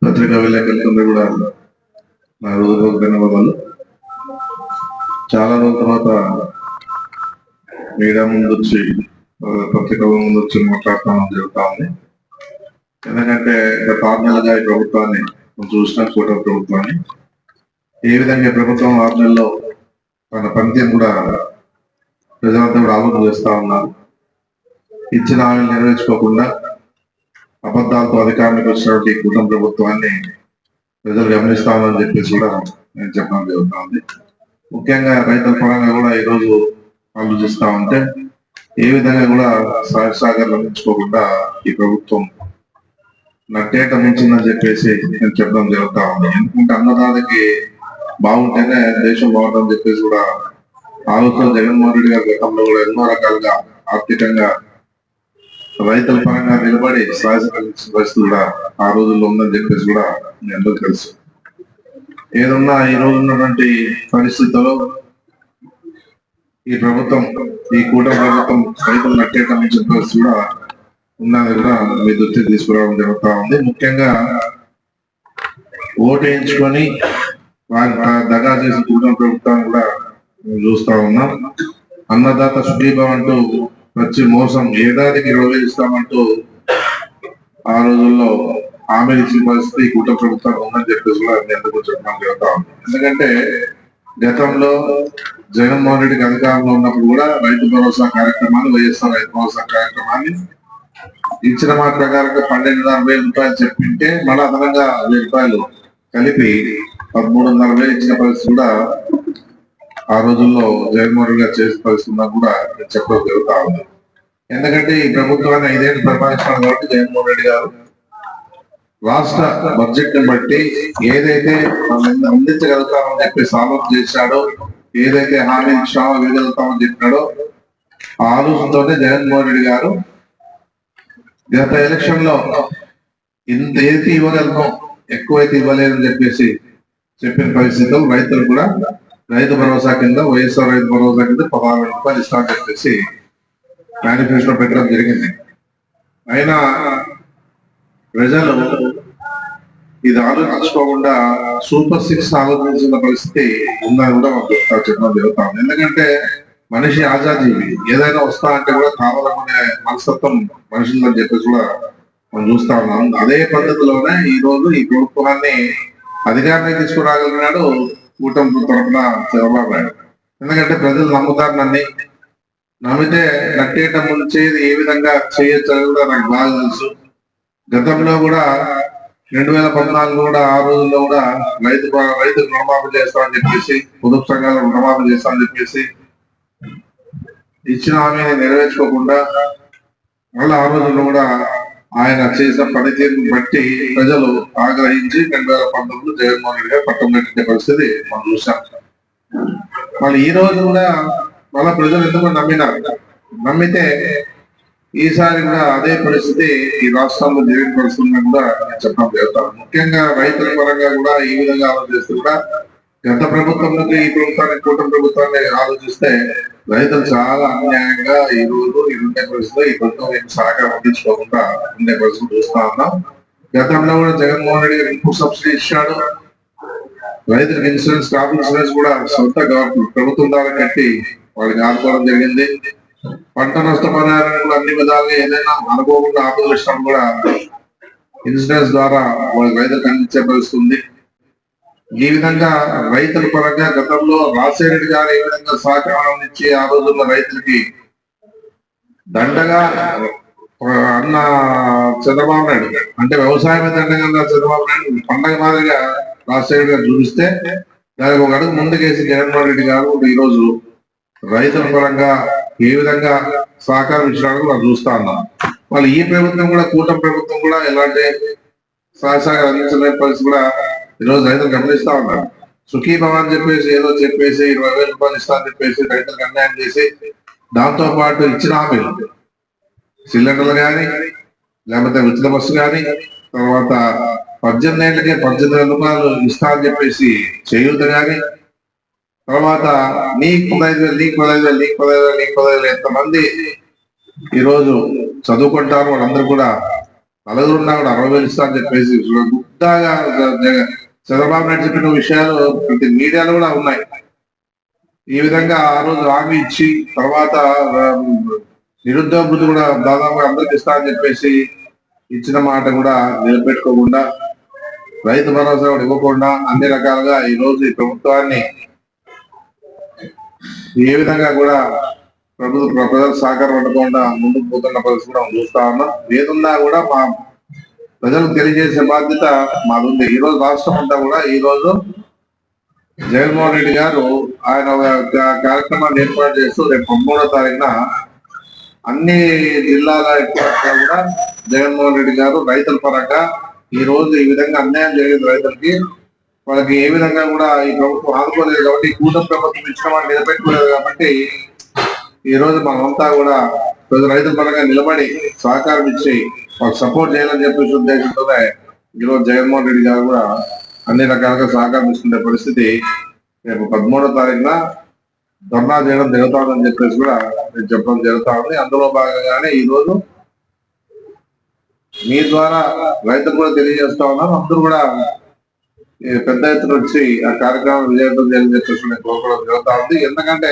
పత్రికా విలేకరులందరూ కూడా నా హృదయపూర్వక ధన్యవాదాలు. చాలా రోజుల తర్వాత మీడియా ముందు వచ్చి పత్రికల ముందు వచ్చి మాట్లాడటం జరుగుతా ఉంది. ఎందుకంటే గత 6 నెలలుగా ఈ ప్రభుత్వాన్ని చూసిన కూటమి ప్రభుత్వాన్ని ఏ విధంగా ప్రభుత్వం 6 నెలల్లో తన పనితీరు కూడా ప్రజలంతా కూడా ఆలోచన చేస్తా ఉన్నారు. ఇచ్చిన హామీలు నెరవేర్చుకోకుండా అబద్ధాలతో అధికారానికి వచ్చినటువంటి కూటమి ప్రభుత్వాన్ని ప్రజలు గమనిస్తామని చెప్పేసి కూడా నేను చెప్పడం జరుగుతా ఉంది. ముఖ్యంగా రైతుల పరంగా కూడా ఈరోజు ఆలోచిస్తా ఉంటే ఏ విధంగా కూడా సాగర్ లభించుకోకుండా ఈ ప్రభుత్వం నట్టేట మించిందని చెప్పేసి నేను చెప్పడం జరుగుతా ఉంది. ఎందుకంటే అన్నదాతకి బాగుంటేనే దేశం బాగుంటుందని చెప్పేసి కూడా ఆలోచన జగన్మోహన్ రెడ్డి గారి గతంలో కూడా ఎన్నో రకాలుగా ఆర్థికంగా రైతుల పరంగా నిలబడి సాధించిన పరిస్థితి కూడా ఆ రోజుల్లో ఉందని చెప్పేసి కూడా మీ అందరికీ తెలుసు. ఏదన్నా ఈ రోజు ఉన్నటువంటి పరిస్థితుల్లో ఈ ప్రభుత్వం, ఈ కూటమి ప్రభుత్వం రైతులు నట్టేయడం మించిన పరిస్థితి కూడా ఉన్నది కూడా మీ దృష్టికి తీసుకురావడం జరుగుతా ఉంది. ముఖ్యంగా ఓటు వేయించుకొని వారి దగా చేసిన కూటమి ప్రభుత్వాన్ని కూడా చూస్తా ఉన్నాం. అన్నదాత సుఖీభావం అంటూ వచ్చి మోసం ఏడాదికి 20,000 ఇస్తామంటూ ఆ రోజుల్లో హామీలు ఇచ్చిన పరిస్థితి కూటమి ప్రభుత్వం ఉందని చెప్పేసి కూడా ఎందుకు చెప్పడం జరుగుతా ఉంది. ఎందుకంటే గతంలో జగన్మోహన్ రెడ్డికి అధికారంలో ఉన్నప్పుడు కూడా రైతు భరోసా కార్యక్రమాన్ని, వైఎస్ఆర్ రైతు భరోసా కార్యక్రమాన్ని ఇచ్చిన మాట ప్రకారంగా 12,500 రూపాయలు చెప్పింటే మళ్ళీ అదనంగా 1,000 రూపాయలు కలిపి 13,500 ఇచ్చిన పరిస్థితి కూడా ఆ రోజుల్లో జగన్మోహన్ రెడ్డి గారు చేసిన పరిస్థితి కూడా చెప్పడం జరుగుతా ఉంది. ఎందుకంటే ఈ ప్రభుత్వాన్ని 5 ఏళ్ళు పరిపాలించారు కాబట్టి జగన్మోహన్ రెడ్డి గారు రాష్ట్ర బడ్జెట్ ని బట్టి ఏదైతే అందించగలుగుతామని చెప్పేసి ఆలోచన చేశాడో, ఏదైతే హామీ ఇచ్చామో వేయగలుగుతామని చెప్పినాడో ఆ ఆలోచనతోనే జగన్మోహన్ రెడ్డి గారు గత ఎలక్షన్ లో ఇంత ఏది ఇవ్వగలను ఎక్కువైతే ఇవ్వలేదని చెప్పేసి చెప్పిన పరిస్థితుల్లో రైతులు కూడా రైతు భరోసా కింద, వైఎస్ఆర్ రైతు భరోసా కింద 16,000 రూపాయలు ఇస్తామని చెప్పేసి మేనిఫెస్టో పెట్టడం జరిగింది. అయినా ప్రజలు ఇది ఆలోచించుకోకుండా సూపర్ 6 ఆలోచించిన పరిస్థితి ఉందని కూడా మాకు చెప్పడం జరుగుతాం. ఎందుకంటే మనిషి ఆజాదీవి, ఏదైనా వస్తా అంటే కూడా కావాలనుకునే మనస్తత్వం మనుషులని చెప్పేసి కూడా మనం చూస్తా ఉన్నాం. అదే పద్ధతిలోనే ఈ రోజు ఈ ప్రభుత్వాన్ని అధికారాన్ని తీసుకురాగలిగినాడు కూటమి తరఫున చంద్రబాబు నాయుడు. ఎందుకంటే ప్రజలు నమ్ముతారు, నమ్మితే నట్టేట ముంచేది ఏ విధంగా చేయొచ్చు కూడా నాకు బాగా తెలుసు. గతంలో కూడా 2014 కూడా ఆ రోజుల్లో కూడా రైతు రుణమాఫీ చేస్తామని చెప్పేసి, పొదుపు సంఘాలు రుణమాఫీ చేస్తామని చెప్పేసి ఇచ్చిన హామీని నెరవేర్చుకోకుండా మళ్ళీ ఆ రోజుల్లో కూడా ఆయన చేసిన పనితీరుని బట్టి ప్రజలు ఆగ్రహించి 2019 జగన్మోహన్ రెడ్డి గారు పట్టం కట్టిన పరిస్థితి మనం చూసాం. మళ్ళీ ఈ రోజు కూడా మళ్ళీ ప్రజలు ఎందుకు నమ్మితే ఈసారి కూడా అదే పరిస్థితి ఈ రాష్ట్రంలో జరిగిన పరిస్థితులను కూడా చెప్పడం జరుగుతాను. ముఖ్యంగా రైతుల పరంగా కూడా ఈ విధంగా ఆలోచిస్తూ కూడా గత ప్రభుత్వం నుండి ఈ ప్రభుత్వాన్ని, కూటమి ప్రభుత్వాన్ని ఆలోచిస్తే రైతులు చాలా అన్యాయంగా ఈ రోజు ఈ ఉండే పరిస్థితిలో ఈ ప్రభుత్వం సహకారం అందించుకోకుండా ఉండే పరిస్థితి చూస్తా ఉన్నాం. గతంలో కూడా జగన్మోహన్ రెడ్డి గారు ఇన్పుట్ సబ్సిడీ ఇచ్చాడు. రైతులకు ఇన్సూరెన్స్, క్రాప్ ఇన్సూరెన్స్ కూడా సొంత ప్రభుత్వం ద్వారా కట్టి వాళ్ళకి ఆదుకోవడం జరిగింది. పంట నష్టపరిహారాన్ని కూడా అన్ని విధాలుగా ఏదైనా అనుకోకుండా ఆపదలు ఇష్టం కూడా ఇన్సూరెన్స్ ద్వారా వాళ్ళకి రైతులకు అందించే పరిస్థితి ఉంది. ఈ విధంగా రైతుల పరంగా గతంలో రాజశేఖర రెడ్డి గారు ఏ విధంగా సహకారం ఇచ్చి ఆ రోజుల్లో రైతులకి దండగా అన్న చంద్రబాబు నాయుడు, అంటే వ్యవసాయమే దండగా చంద్రబాబు నాయుడు పండగ మాదిరిగా రాజశేఖర గారు చూపిస్తే దానికి ఒక అడుగు ముందుకేసి జగన్మోహన్ రెడ్డి గారు ఈరోజు రైతుల పరంగా ఏ విధంగా సహకారం ఇచ్చినాడు మనం చూస్తా ఉన్నాం. వాళ్ళు ఈ ప్రభుత్వం కూడా, కూటమి ప్రభుత్వం కూడా ఎలాంటి సహకారం అందించలేని పరిస్థితి కూడా ఈరోజు రైతులు గమనిస్తా ఉన్నారు. సుఖీభావం అని చెప్పేసి ఏదో చెప్పేసి 20,000 రూపాయలు ఇస్తా అని చెప్పేసి రైతులకు అన్యాయం చేసి, దాంతో పాటు ఇచ్చిన హామీలు సిలిండర్లు కానీ, లేకపోతే ఉచిత బస్సు కానీ, తర్వాత 18 ఏళ్ళకే 18,000 రూపాయలు ఇస్తా అని చెప్పేసి చేయూత కానీ, తర్వాత నీకు 15,000 ఎంతమంది ఈరోజు చదువుకుంటారు వాళ్ళందరూ కూడా నలుగురు ఉన్నా కూడా 60,000 ఇస్తా అని చెప్పేసి గుడ్డాగా చంద్రబాబు నాయుడు చెప్పిన విషయాలు ప్రతి మీడియాలో కూడా ఉన్నాయి. ఈ విధంగా ఆ రోజు హామీ ఇచ్చి తర్వాత నిరుద్యోగ వృత్తి కూడా దాదాపు అందరికి ఇస్తా అని చెప్పేసి ఇచ్చిన మాట కూడా నిలబెట్టుకోకుండా, రైతు భరోసా కూడా ఇవ్వకుండా అన్ని రకాలుగా ఈ రోజు ఈ ప్రభుత్వాన్ని ఏ విధంగా కూడా ప్రజల సహకారం ఉండకుండా ముందుకు పోతున్న పరిస్థితి కూడా చూస్తా ఉన్నాం. ఏదున్నా కూడా మా ప్రజలకు తెలియజేసే బాధ్యత మాది. ఈ రోజు రాష్ట్రం అంతా కూడా ఈ రోజు జగన్మోహన్ రెడ్డి గారు ఆయన కార్యక్రమాన్ని ఏర్పాటు చేస్తూ రేపు 13వ తారీఖున అన్ని జిల్లాల కూడా జగన్మోహన్ రెడ్డి గారు రైతుల పరంగా ఈ రోజు ఈ విధంగా అన్యాయం జరిగింది రైతులకి, వాళ్ళకి ఏ విధంగా కూడా ఈ ప్రభుత్వం ఆదుకోలేదు కాబట్టి, కూటమి ప్రభుత్వం ఇచ్చిన వాళ్ళు నిలబెట్టుకోలేదు కాబట్టి ఈ రోజు మనమంతా కూడా రైతుల పరంగా నిలబడి సహకారం ఇచ్చి వాళ్ళకి సపోర్ట్ చేయాలని చెప్పేసి ఉద్దేశంతోనే ఈరోజు జగన్మోహన్ రెడ్డి గారు కూడా అన్ని రకాలుగా సహకారం ఇస్తున్న పరిస్థితి. రేపు 13వ తారీఖున ధర్నా చేయడం జరుగుతామని చెప్పేసి కూడా నేను చెప్పడం జరుగుతా ఉంది. అందులో భాగంగానే ఈ రోజు మీ ద్వారా రైతులు కూడా తెలియజేస్తా ఉన్నాం. అందరూ కూడా పెద్ద ఎత్తున వచ్చి ఆ కార్యక్రమం విజయవంతం చేయాలని చెప్పేసి కోరుకోవడం జరుగుతా ఉంది. ఎందుకంటే